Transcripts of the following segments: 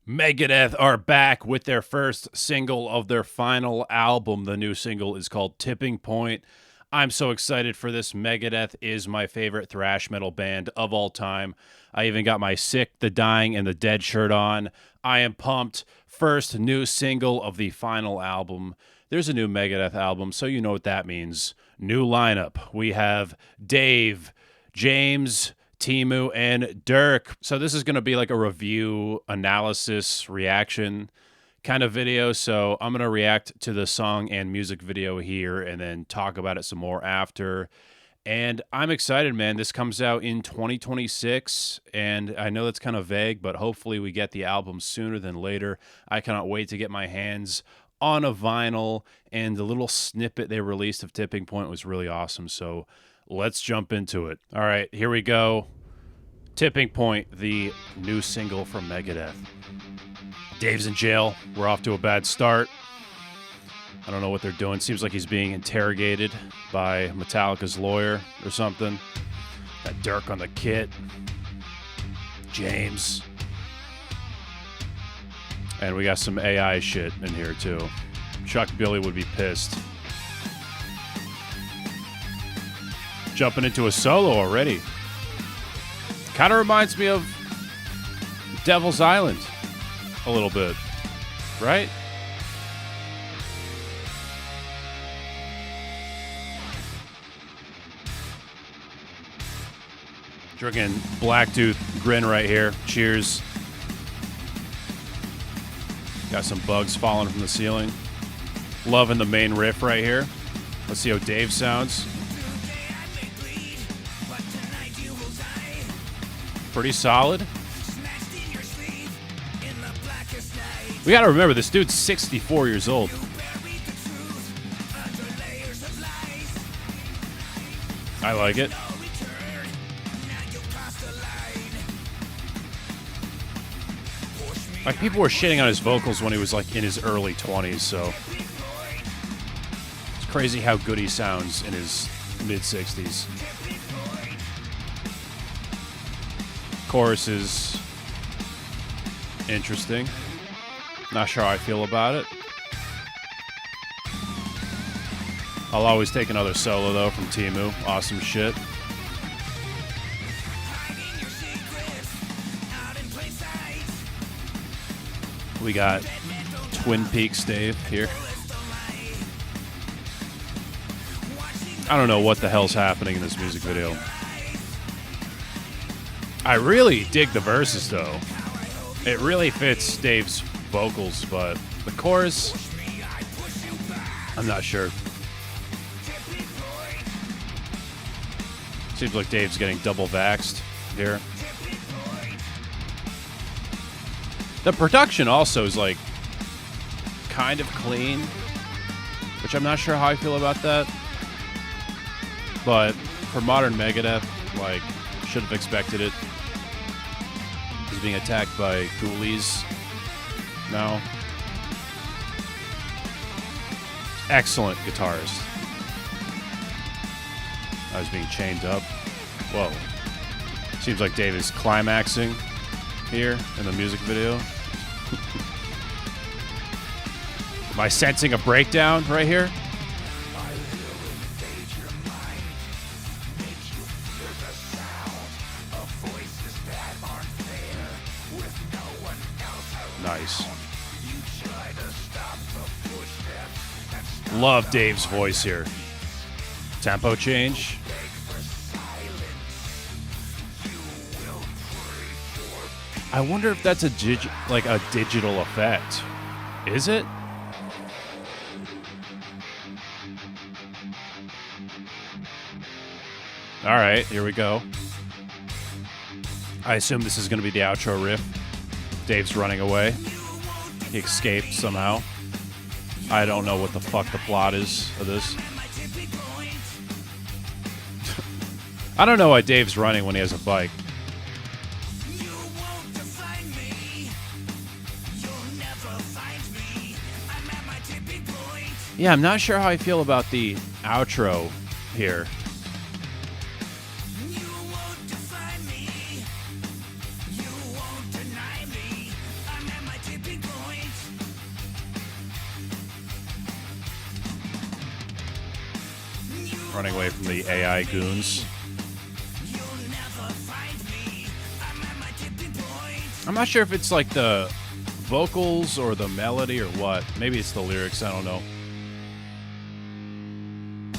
Megadeth are back with their first single of their final album. The new single is called Tipping Point. I'm so excited for this. Megadeth is my favorite thrash metal band of all time. I even got my Sick, the Dying, and the Dead shirt on. I am pumped. First new single of the final album. There's a new Megadeth album, so you know what that means. New lineup. We have Dave, James, Timu, and Dirk. So this is going to be like a review, analysis, reaction kind of video. So I'm going to react to the song and music video here and then talk about it some more after. And I'm excited, man. This comes out in 2026, and I know that's kind of vague, but hopefully we get the album sooner than later. I cannot wait to get my hands on a vinyl, and the little snippet they released of Tipping Point was really awesome. So let's jump into it. All right, here we go. Tipping Point, the new single from Megadeth. Dave's in jail. We're off to a bad start. I don't know what they're doing. Seems like he's being interrogated by Metallica's lawyer or something. Got Dirk on the kit. James. And we got some AI shit in here too. Chuck Billy would be pissed. Jumping into a solo already. Kind of reminds me of Devil's Island a little bit, right? Drinking Blacktooth Grin right here. Cheers. Got some bugs falling from the ceiling. Loving the main riff right here. Let's see how Dave sounds. Pretty solid. We gotta remember, this dude's 64 years old. I like it. Like, people were shitting on his vocals when he was like in his early 20s, so it's crazy how good he sounds in his mid-60s. Chorus is interesting. Not sure how I feel about it. I'll always take another solo, though, from Timu. Awesome shit. We got Twin Peaks Dave here. I don't know what the hell's happening in this music video. I really dig the verses, though. It really fits Dave's vocals, but the chorus, I'm not sure. Seems like Dave's getting double vaxxed here. The production also is like kind of clean, which I'm not sure how I feel about that. But for modern Megadeth, like, should have expected it. He's being attacked by ghoulies now. Excellent guitarist. I was being chained up. Whoa. Seems like Dave is climaxing here in the music video. Am I sensing a breakdown right here? Nice. Love Dave's voice here. Tempo change. I wonder if that's a digital effect. Is it? All right, here we go. I assume this is going to be the outro riff. Dave's running away. He escaped somehow. I don't know what the fuck the plot is of this. I don't know why Dave's running when he has a bike. Yeah, I'm not sure how I feel about the outro here. running away from the AI goons. I'm not sure if it's like the vocals or the melody or what. Maybe it's the lyrics, I don't know.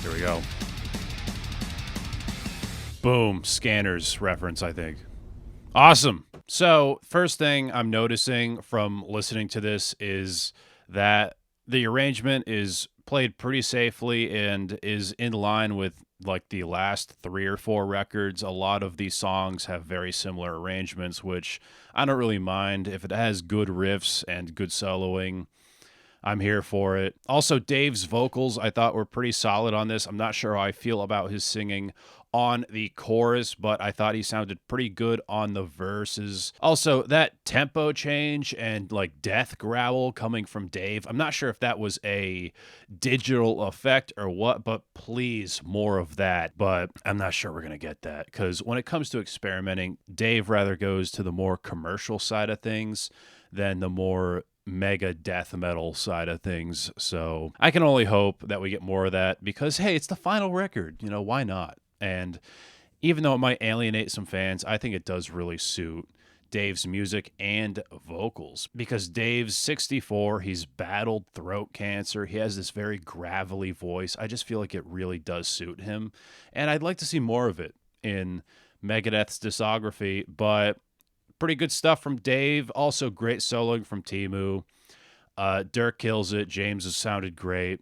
Here we go. Boom, Scanners reference, I think. Awesome. So, first thing I'm noticing from listening to this is that the arrangement is played pretty safely and is in line with like the last 3 or 4 records. A lot of these songs have very similar arrangements, which I don't really mind. If it has good riffs and good soloing, I'm here for it. Also, Dave's vocals I thought were pretty solid on this. I'm not sure how I feel about his singing on the chorus, but I thought he sounded pretty good on the verses. Also, that tempo change and like death growl coming from Dave, I'm not sure if that was a digital effect or what, but please, more of that. But I'm not sure we're going to get that, because when it comes to experimenting, Dave rather goes to the more commercial side of things than the more mega death metal side of things. So I can only hope that we get more of that, because hey, it's the final record, you know, why not? And even though it might alienate some fans, I think it does really suit Dave's music and vocals, because Dave's 64, he's battled throat cancer, he has this very gravelly voice. I just feel like it really does suit him, and I'd like to see more of it in Megadeth's discography. But pretty good stuff from Dave. Also great soloing from Timu. Dirk kills it. James has sounded great.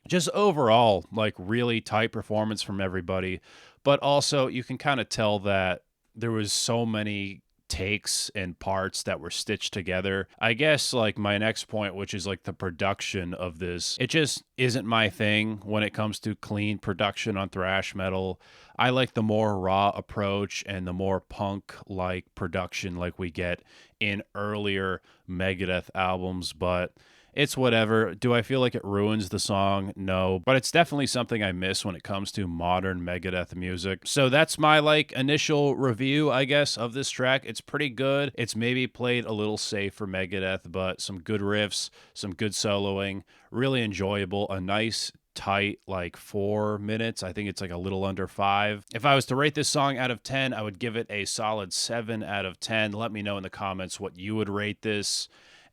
Just overall, like really tight performance from everybody. But also you can kind of tell that there was so many takes and parts that were stitched together. I guess like my next point, which is like the production of this, it just isn't my thing when it comes to clean production on thrash metal. I like the more raw approach and the more punk-like production like we get in earlier Megadeth albums, but it's whatever. Do I feel like it ruins the song? No, but it's definitely something I miss when it comes to modern Megadeth music. So that's my like initial review, I guess, of this track. It's pretty good. It's maybe played a little safe for Megadeth, but some good riffs, some good soloing, really enjoyable, a nice tight like 4 minutes. I think it's like a little under 5. If I was to rate this song out of 10, I would give it a solid 7 out of 10. Let me know in the comments what you would rate this.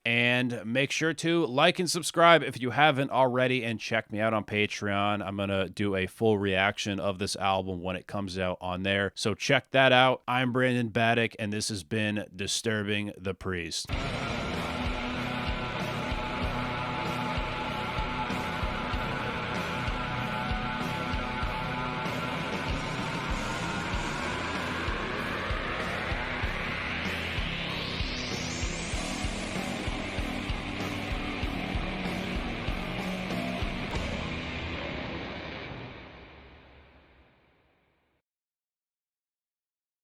And make sure to like and subscribe if you haven't already, and check me out on Patreon. I'm going to do a full reaction of this album when it comes out on there. So check that out. I'm Brandon Battick, and this has been Disturbing the Priest.